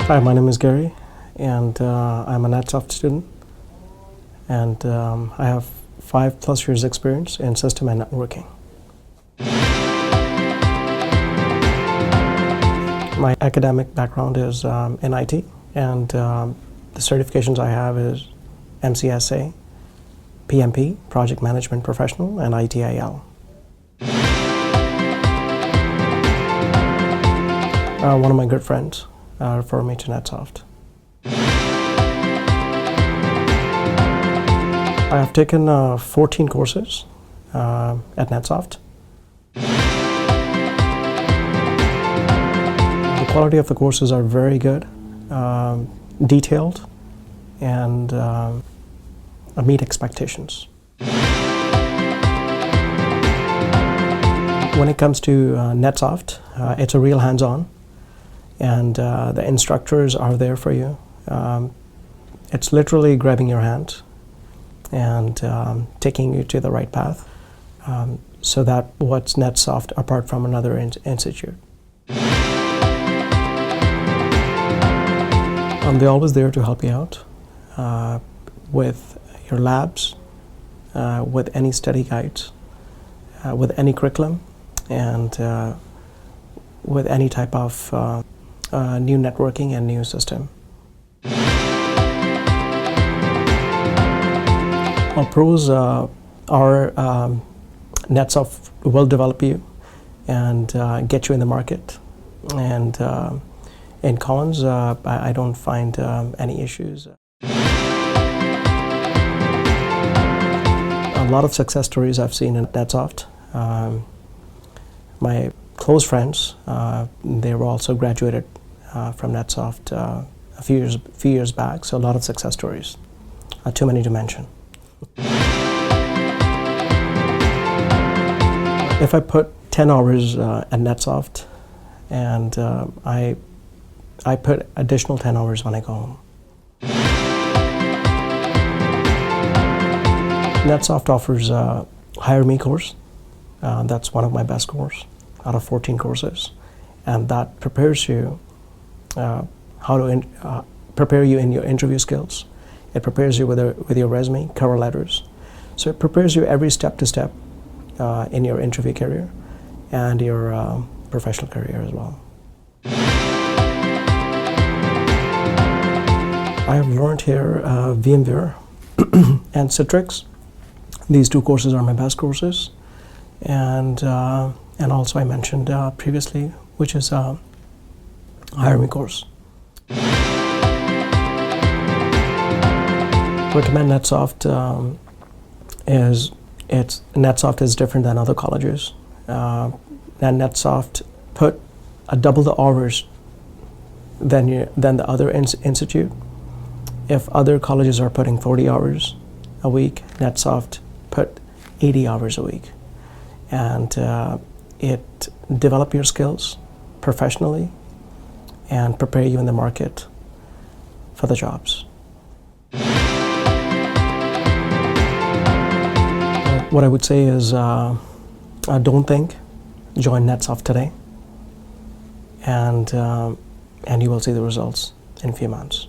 Hi, my name is Gary, and I'm a NetSoft student, and I have 5+ years experience in system and networking. My academic background is in IT, and the certifications I have is MCSA, PMP, Project Management Professional, and ITIL. One of my good friends referred me to NetSoft. I have taken 14 courses at NetSoft. The quality of the courses are very good, detailed, and meet expectations. When it comes to NetSoft, it's a real hands-on, and the instructors are there for you. It's literally grabbing your hand and taking you to the right path. So that what's NetSoft apart from another institute. They're always there to help you out with your labs, with any study guides, with any curriculum, and with any type of new networking and new system. Pros are NetSoft will develop you and get you in the market, and in cons, I don't find any issues. A lot of success stories I've seen in NetSoft. My close friends, they were also graduated from NetSoft a few years back, so a lot of success stories. Too many to mention. If I put 10 hours at NetSoft, and I put additional 10 hours when I go home. NetSoft offers a Hire Me course. That's one of my best courses out of 14 courses, and that prepares you how to prepare you in your interview skills. It prepares you with your resume, cover letters. So it prepares you every step to step in your interview career and your professional career as well. I have learned here VMware and Citrix. These two courses are my best courses, and also I mentioned previously, which is a Hire Me course. Recommend NetSoft NetSoft is different than other colleges. And NetSoft put double the hours than the other institute. If other colleges are putting 40 hours a week, NetSoft put 80 hours a week, and it develop your skills professionally and prepare you in the market for the jobs. What I would say is, don't think, join NetSoft today, and you will see the results in a few months.